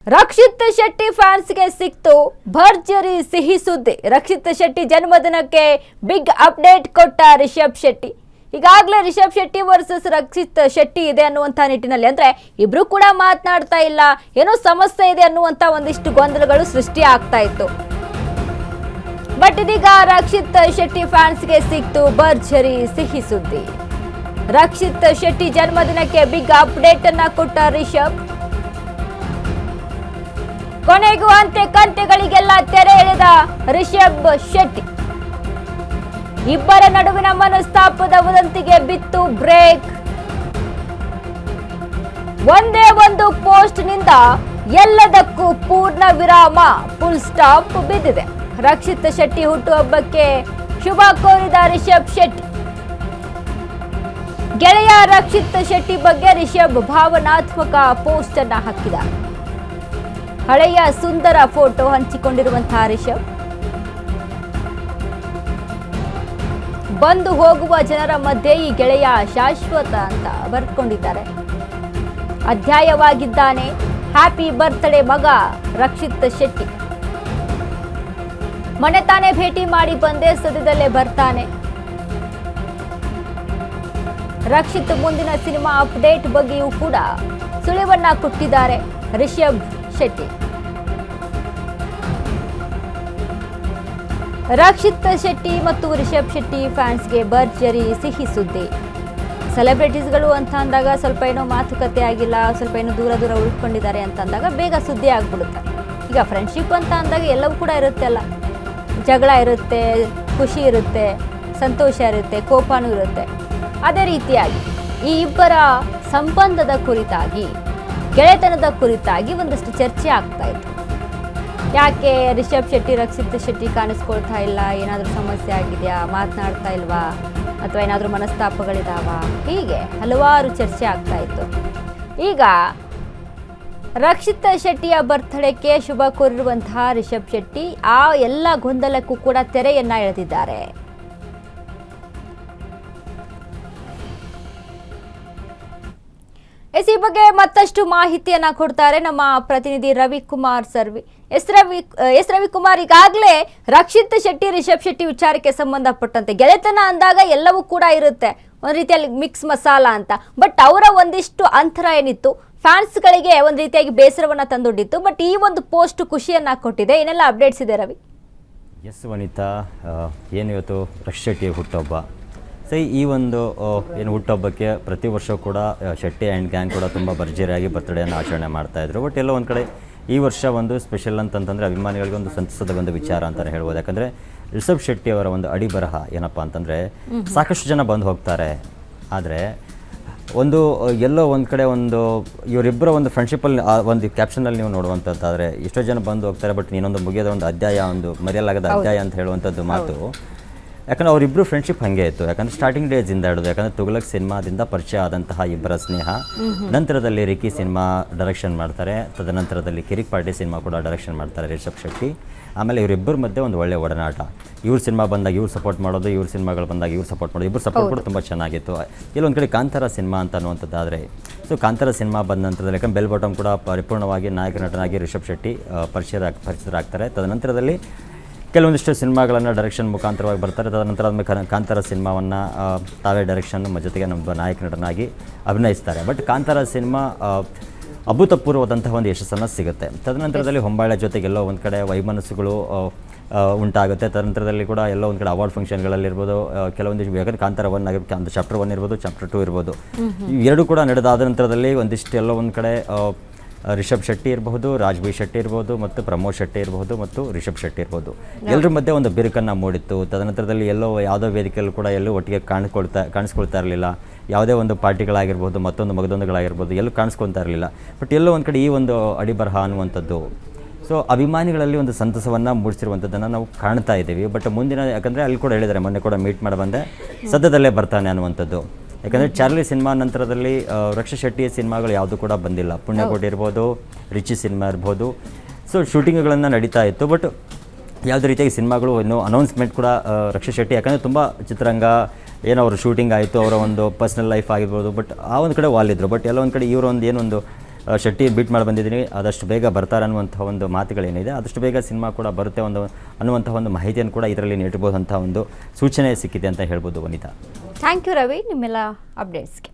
ರಕ್ಷಿತ್ ಶೆಟ್ಟಿ ಫ್ಯಾನ್ಸ್ಗೆ ಸಿಕ್ತು ಭರ್ಜರಿ ಸಿಹಿ ಸುದ್ದಿ. ರಕ್ಷಿತ್ ಶೆಟ್ಟಿ ಜನ್ಮದಿನಕ್ಕೆ ಬಿಗ್ ಅಪ್ಡೇಟ್ ಕೊಟ್ಟ ರಿಷಬ್ ಶೆಟ್ಟಿ. ಈಗಾಗಲೇ ರಿಷಬ್ ಶೆಟ್ಟಿ ವರ್ಸಸ್ ರಕ್ಷಿತ್ ಶೆಟ್ಟಿ ಇದೆ ಅನ್ನುವಂಥ ನಿಟ್ಟಿನಲ್ಲಿ, ಅಂದ್ರೆ ಇಬ್ರು ಕೂಡ ಮಾತನಾಡ್ತಾ ಇಲ್ಲ, ಏನೋ ಸಮಸ್ಯೆ ಇದೆ ಅನ್ನುವಂಥ ಒಂದಿಷ್ಟು ಗೊಂದಲಗಳು ಸೃಷ್ಟಿ ಆಗ್ತಾ ಇತ್ತು. ಬಟ್ ಇದೀಗ ರಕ್ಷಿತ್ ಶೆಟ್ಟಿ ಫ್ಯಾನ್ಸ್ಗೆ ಸಿಕ್ತು ಭರ್ಜರಿ ಸಿಹಿ ಸುದ್ದಿ. ರಕ್ಷಿತ್ ಶೆಟ್ಟಿ ಜನ್ಮದಿನಕ್ಕೆ ಬಿಗ್ ಅಪ್ಡೇಟ್ ಅನ್ನ ಕೊಟ್ಟ ರಿಷಬ್. ಕೊನೆಗೂ ಅಂತೆ ಕಂತೆಗಳಿಗೆಲ್ಲ ತೆರೆ ಎಳೆದ ರಿಷಬ್ ಶೆಟ್ಟಿ. ಇಬ್ಬರ ನಡುವಿನ ಮನಸ್ತಾಪದ ವದಂತಿಗೆ ಬಿತ್ತು ಬ್ರೇಕ್. ಒಂದೇ ಒಂದು ಪೋಸ್ಟ್ ನಿಂದ ಎಲ್ಲದಕ್ಕೂ ಪೂರ್ಣ ವಿರಾಮ, ಫುಲ್ ಸ್ಟಾಪ್ ಬಿದ್ದಿದೆ. ರಕ್ಷಿತ್ ಶೆಟ್ಟಿ ಹುಟ್ಟುಹಬ್ಬಕ್ಕೆ ಶುಭ ಕೋರಿದ ರಿಷಬ್ ಶೆಟ್ಟಿ. ಗೆಳೆಯ ರಕ್ಷಿತ್ ಶೆಟ್ಟಿ ಬಗ್ಗೆ ರಿಷಬ್ ಭಾವನಾತ್ಮಕ ಪೋಸ್ಟ್ ಅನ್ನ ಹಾಕಿದ. ಹಳೆಯ ಸುಂದರ ಫೋಟೋ ಹಂಚಿಕೊಂಡಿರುವಂತಹ ರಿಷಬ್, ಬಂದು ಹೋಗುವ ಜನರ ಮಧ್ಯೆ ಈ ಗೆಳೆಯ ಶಾಶ್ವತ ಅಂತ ಬರೆದುಕೊಂಡಿದ್ದಾರೆ. ಅಧ್ಯಾಯವಾಗಿದ್ದಾನೆ, ಹ್ಯಾಪಿ ಬರ್ತ್ಡೇ ಮಗ ರಕ್ಷಿತ್ ಶೆಟ್ಟಿ. ಮನೆ ತಾನೇ ಭೇಟಿ ಮಾಡಿ ಬಂದೆ, ಸದ್ಯದಲ್ಲೇ ಬರ್ತಾನೆ. ರಕ್ಷಿತ್ ಮುಂದಿನ ಸಿನಿಮಾ ಅಪ್ಡೇಟ್ ಬಗ್ಗೆಯೂ ಕೂಡ ಸುಳಿವನ್ನ ಕೊಟ್ಟಿದ್ದಾರೆ ರಿಷಬ್ ಶೆಟ್ಟಿ. ರಕ್ಷಿತ್ ಶೆಟ್ಟಿ ಮತ್ತು ರಿಷಬ್ ಶೆಟ್ಟಿ ಫ್ಯಾನ್ಸ್ಗೆ ಭರ್ಜರಿ ಸಿಹಿ ಸುದ್ದಿ. ಸೆಲೆಬ್ರಿಟೀಸ್ಗಳು ಅಂತ ಅಂದಾಗ ಸ್ವಲ್ಪ ಏನೋ ಮಾತುಕತೆ ಆಗಿಲ್ಲ, ಸ್ವಲ್ಪ ಏನೋ ದೂರ ದೂರ ಉಳ್ಕೊಂಡಿದ್ದಾರೆ ಅಂತ ಅಂದಾಗ ಬೇಗ ಸುದ್ದಿ ಆಗ್ಬಿಡುತ್ತೆ. ಈಗ ಫ್ರೆಂಡ್ಶಿಪ್ ಅಂತ ಅಂದಾಗ ಎಲ್ಲವೂ ಕೂಡ ಇರುತ್ತೆ ಅಲ್ಲ, ಜಗಳ ಇರುತ್ತೆ, ಖುಷಿ ಇರುತ್ತೆ, ಸಂತೋಷ ಇರುತ್ತೆ, ಕೋಪನೂ ಇರುತ್ತೆ. ಅದೇ ರೀತಿಯಾಗಿ ಈ ಇಬ್ಬರ ಸಂಬಂಧದ ಕುರಿತಾಗಿ, ಗೆಳೆತನದ ಕುರಿತಾಗಿ ಒಂದಷ್ಟು ಚರ್ಚೆ ಆಗ್ತಾ ಇತ್ತು. ಯಾಕೆ ರಿಷಬ್ ಶೆಟ್ಟಿ ರಕ್ಷಿತ್ ಶೆಟ್ಟಿ ಕಾಣಿಸ್ಕೊಳ್ತಾ ಇಲ್ಲ, ಏನಾದರೂ ಸಮಸ್ಯೆ ಆಗಿದೆಯಾ, ಮಾತನಾಡ್ತಾ ಇಲ್ವಾ, ಅಥವಾ ಏನಾದರೂ ಮನಸ್ತಾಪಗಳಿದಾವ, ಹೀಗೆ ಹಲವಾರು ಚರ್ಚೆ ಆಗ್ತಾ ಇತ್ತು. ಈಗ ರಕ್ಷಿತ್ ಶೆಟ್ಟಿಯ ಬರ್ತ್ಡೇಕ್ಕೆ ಶುಭ ಕೋರಿರುವಂತಹ ರಿಷಬ್ ಶೆಟ್ಟಿ ಆ ಎಲ್ಲ ಗೊಂದಲಕ್ಕೂ ಕೂಡ ತೆರೆಯನ್ನ ಎಳೆದಿದ್ದಾರೆ. ಈ ಬಗ್ಗೆ ಮತ್ತಷ್ಟು ಮಾಹಿತಿಯನ್ನ ಕೊಡ್ತಾರೆ ನಮ್ಮ ಪ್ರತಿನಿಧಿ ರವಿಕುಮಾರ್ ಸರ್ವಿ. ಎಸ್ ರವಿಕುಮಾರ್, ಈಗಾಗಲೇ ರಕ್ಷಿತ್ ಶೆಟ್ಟಿ ರಿಷಬ್ ಶೆಟ್ಟಿ ವಿಚಾರಕ್ಕೆ ಸಂಬಂಧಪಟ್ಟಂತೆ ಗೆಳೆತನ ಅಂದಾಗ ಎಲ್ಲವೂ ಕೂಡ ಇರುತ್ತೆ, ಒಂದು ರೀತಿಯಲ್ಲಿ ಮಿಕ್ಸ್ ಮಸಾಲ ಅಂತ. ಬಟ್ ಅವರ ಒಂದಿಷ್ಟು ಅಂತರ ಏನಿತ್ತು, ಫ್ಯಾನ್ಸ್ಗಳಿಗೆ ಒಂದು ರೀತಿಯಾಗಿ ಬೇಸರವನ್ನ ತಂದೊಡ್ಡಿತ್ತು. ಬಟ್ ಈ ಒಂದು ಪೋಸ್ಟ್ ಖುಷಿಯನ್ನ ಕೊಟ್ಟಿದೆ. ಏನೆಲ್ಲ ಅಪ್ಡೇಟ್ಸ್ ಇದೆ ರವಿ? ಎಸ್ ವನಿತಾ, ಏನು ಇವತ್ತು ರಕ್ಷಿತ್ ಶೆಟ್ಟಿ ಹುಟ್ಟುಹಬ್ಬ. ಸೊ ಈ ಒಂದು ಏನು ಹುಟ್ಟುಹಬ್ಬಕ್ಕೆ ಪ್ರತಿ ವರ್ಷ ಕೂಡ ಶೆಟ್ಟಿ ಆ್ಯಂಡ್ ಗ್ಯಾಂಗ್ ಕೂಡ ತುಂಬ ಭರ್ಜರಿಯಾಗಿ ಬರ್ತ್ಡೇಯನ್ನು ಆಚರಣೆ ಮಾಡ್ತಾಯಿದ್ರು. ಬಟ್ ಎಲ್ಲೋ ಒಂದು ಕಡೆ ಈ ವರ್ಷ ಒಂದು ಸ್ಪೆಷಲ್ ಅಂತಂತಂದರೆ ಅಭಿಮಾನಿಗಳಿಗೆ ಒಂದು ಸಂತಸದ ಒಂದು ವಿಚಾರ ಅಂತಲೇ ಹೇಳ್ಬೋದು. ಯಾಕಂದರೆ ರಿಷಬ್ ಶೆಟ್ಟಿ ಅವರ ಒಂದು ಅಡಿಬರಹ ಏನಪ್ಪ ಅಂತಂದರೆ, ಸಾಕಷ್ಟು ಜನ ಬಂದು ಹೋಗ್ತಾರೆ, ಆದರೆ ಒಂದು ಎಲ್ಲೋ ಒಂದು ಕಡೆ ಒಂದು ಇವರಿಬ್ಬರ ಒಂದು ಫ್ರೆಂಡ್ಶಿಪ್ಪಲ್ಲಿ ಒಂದು ಕ್ಯಾಪ್ಷನಲ್ಲಿ ನೀವು ನೋಡುವಂಥದ್ದಾದರೆ ಎಷ್ಟೋ ಜನ ಬಂದು ಹೋಗ್ತಾರೆ, ಬಟ್ ನೀನೊಂದು ಮುಗಿಯೋದ ಒಂದು ಅಧ್ಯಾಯ, ಒಂದು ಮರೆಯಲಾಗದ ಅಧ್ಯಾಯ ಅಂತ ಹೇಳುವಂಥದ್ದು ಮಾತು. ಯಾಕಂದರೆ ಅವರಿಬ್ಬರು ಫ್ರೆಂಡ್ಶಿಪ್ ಹಾಗೆ ಇತ್ತು. ಯಾಕಂದರೆ ಸ್ಟಾರ್ಟಿಂಗ್ ಡೇಜಿಂದ ಹಿಡಿದು, ಯಾಕಂದರೆ ತುಘಲಕ್ ಸಿನಿಮಾದಿಂದ ಪರಿಚಯ ಆದಂತಹ ಇಬ್ಬರ ಸ್ನೇಹ, ನಂತರದಲ್ಲಿ ರಿಕಿ ಸಿನಿಮಾ ಡೈರೆಕ್ಷನ್ ಮಾಡ್ತಾರೆ, ತದನಂತರದಲ್ಲಿ ಕಿರಿಕ್ ಪಾರ್ಟಿ ಸಿನಿಮಾ ಕೂಡ ಡೈರೆಕ್ಷನ್ ಮಾಡ್ತಾರೆ ರಿಷಬ್ ಶೆಟ್ಟಿ. ಆಮೇಲೆ ಇವರಿಬ್ಬರ ಮಧ್ಯೆ ಒಂದು ಒಳ್ಳೆಯ ಒಡನಾಟ. ಇವ್ರ ಸಿನಿಮಾ ಬಂದಾಗ ಇವ್ರು ಸಪೋರ್ಟ್ ಮಾಡೋದು, ಇವ್ರ ಸಿನಿಮಾಗಳು ಬಂದಾಗ ಇವ್ರು ಸಪೋರ್ಟ್ ಮಾಡೋದು, ಇಬ್ಬರು ಸಪೋರ್ಟ್ ಕೂಡ ತುಂಬ ಚೆನ್ನಾಗಿತ್ತು. ಇಲ್ಲೊಂದು ಕಡೆ ಕಾಂತಾರ ಸಿನಿಮಾ ಅಂತ ಅನ್ನುವಂಥದ್ದಾದರೆ, ಸೊ ಕಾಂತಾರ ಸಿನಿಮಾ ಬಂದ ನಂತರದಲ್ಲಿ ಯಾಕಂದ್ರೆ ಬೆಲ್ ಬಾಟಮ್ ಕೂಡ ಪರಿಪೂರ್ಣವಾಗಿ ನಾಯಕ ನಟನಾಗಿ ರಿಷಬ್ ಶೆಟ್ಟಿ ಪರಿಚಿತರಾಗ್ತಾರೆ. ತದನಂತರದಲ್ಲಿ ಕೆಲವೊಂದಿಷ್ಟು ಸಿನಿಮಾಗಳನ್ನು ಡೈರೆಕ್ಷನ್ ಮುಖಾಂತರವಾಗಿ ಬರ್ತಾರೆ. ತದನಂತರ ಕಾಂತಾರ ಸಿನಿಮಾವನ್ನು ತಾವೇ ಡೈರೆಕ್ಷನ್ ಜೊತೆಗೆ ನಮ್ಮ ನಾಯಕ ನಟನಾಗಿ ಅಭಿನಯಿಸ್ತಾರೆ. ಬಟ್ ಕಾಂತಾರ ಸಿನಿಮಾ ಅಭೂತಪೂರ್ವದಂತಹ ಒಂದು ಯಶಸ್ಸನ್ನು ಸಿಗುತ್ತೆ. ತದನಂತರದಲ್ಲಿ ಹೊಂಬಾಳೆ ಜೊತೆಗೆ ಎಲ್ಲೋ ಒಂದು ಕಡೆ ವೈಮನಸ್ಸುಗಳು ಉಂಟಾಗುತ್ತೆ. ತದನಂತರದಲ್ಲಿ ಕೂಡ ಎಲ್ಲೋ ಒಂದು ಕಡೆ ಅವಾರ್ಡ್ ಫಂಕ್ಷನ್ಗಳಲ್ಲಿರ್ಬೋದು, ಕೆಲವೊಂದಿಷ್ಟು ಯಾಕಂದರೆ ಕಾಂತಾರ 1 ಆಗಿರ್ಬೋದು, ಚಾಪ್ಟರ್ 1 ಇರ್ಬೋದು, ಚಾಪ್ಟರ್ 2 ಇರ್ಬೋದು, ಇವೆರಡೂ ಕೂಡ ನಡೆದಾದ ನಂತರದಲ್ಲಿ ಒಂದಿಷ್ಟು ಎಲ್ಲೋ ಒಂದು ಕಡೆ ರಿಷಬ್ ಶೆಟ್ಟಿ ಇರಬಹುದು, ರಾಜ್ಬಿ ಶೆಟ್ಟಿ ಇರ್ಬೋದು, ಮತ್ತು ಪ್ರಮೋದ್ ಶೆಟ್ಟಿ ಇರ್ಬೋದು, ಮತ್ತು ರಿಷಬ್ ಶೆಟ್ಟಿ ಇರ್ಬೋದು, ಎಲ್ಲರ ಮಧ್ಯೆ ಒಂದು ಬಿರುಕನ್ನು ಮೂಡಿತ್ತು. ತದನಂತರದಲ್ಲಿ ಎಲ್ಲೋ ಯಾವುದೋ ವೇದಿಕೆಯಲ್ಲೂ ಕೂಡ ಎಲ್ಲೂ ಒಟ್ಟಿಗೆ ಕಾಣಿಸ್ಕೊಳ್ತಾ ಇರಲಿಲ್ಲ. ಯಾವುದೇ ಒಂದು ಪಾರ್ಟಿಗಳಾಗಿರ್ಬೋದು, ಮತ್ತೊಂದು ಮಗದೊಂದುಗಳಾಗಿರ್ಬೋದು, ಎಲ್ಲೂ ಕಾಣಿಸ್ಕೊಳ್ತಾ ಇರಲಿಲ್ಲ. ಬಟ್ ಎಲ್ಲೋ ಒಂದು ಕಡೆ ಈ ಒಂದು ಅಡಿಬರಹ ಅನ್ನುವಂಥದ್ದು ಸೊ ಅಭಿಮಾನಿಗಳಲ್ಲಿ ಒಂದು ಸಂತಸವನ್ನು ಮೂಡಿಸಿರುವಂಥದ್ದನ್ನು ನಾವು ಕಾಣ್ತಾ ಇದ್ದೀವಿ. ಬಟ್ ಮುಂದಿನ, ಯಾಕಂದರೆ ಅಲ್ಲಿ ಕೂಡ ಹೇಳಿದ್ದಾರೆ, ಮೊನ್ನೆ ಕೂಡ ಮೀಟ್ ಮಾಡಿ ಬಂದೆ, ಸದ್ಯದಲ್ಲೇ ಬರ್ತಾನೆ ಅನ್ನುವಂಥದ್ದು. ಯಾಕಂದರೆ ಚಾರ್ಲಿ ಸಿನಿಮಾ ನಂತರದಲ್ಲಿ ರಕ್ಷಿತ್ ಶೆಟ್ಟಿ ಸಿನಿಮಾಗಳು ಯಾವುದು ಕೂಡ ಬಂದಿಲ್ಲ. ಪುಣ್ಯಕೋಟಿ ಇರ್ಬೋದು, ರಿಚಿ ಸಿನಿಮಾ ಇರ್ಬೋದು, ಸೊ ಶೂಟಿಂಗ್ಗಳನ್ನು ನಡೀತಾ ಇತ್ತು. ಬಟ್ ಯಾವುದೇ ರೀತಿಯಾಗಿ ಸಿನಿಮಾಗಳು ಇನ್ನೂ ಅನೌನ್ಸ್ಮೆಂಟ್ ಕೂಡ ರಕ್ಷಿತ್ ಶೆಟ್ಟಿ, ಯಾಕಂದರೆ ತುಂಬ ಚಿತ್ರರಂಗ ಏನೋ ಅವ್ರ ಶೂಟಿಂಗ್ ಆಯಿತು, ಅವರ ಒಂದು ಪರ್ಸ್ನಲ್ ಲೈಫ್ ಆಗಿರ್ಬೋದು, ಬಟ್ ಆ ಒಂದು ಕಡೆ ವಾಲಿದ್ರು. ಬಟ್ ಎಲ್ಲ ಒಂದು ಕಡೆ ಇವರೊಂದು ಏನೊಂದು ಶೆಟ್ಟಿ ಬೀಟ್ ಮಾಡಿ ಬಂದಿದ್ದೀನಿ, ಆದಷ್ಟು ಬೇಗ ಬರ್ತಾರೆ ಅನ್ನುವಂಥ ಒಂದು ಮಾತುಗಳೇನಿದೆ, ಆದಷ್ಟು ಬೇಗ ಸಿನಿಮಾ ಕೂಡ ಬರುತ್ತೆ ಅನ್ನುವಂಥ ಒಂದು ಮಾಹಿತಿಯನ್ನು ಕೂಡ ಇದರಲ್ಲಿ ನೀಡಬಹುದಂಥ ಒಂದು ಸೂಚನೆ ಸಿಕ್ಕಿದೆ ಅಂತ ಹೇಳ್ಬೋದು ವನಿತಾ. ಥ್ಯಾಂಕ್ ಯು ರವಿ ನಿಮ್ಮೆಲ್ಲ ಅಪ್ಡೇಟ್ಸ್ಗೆ.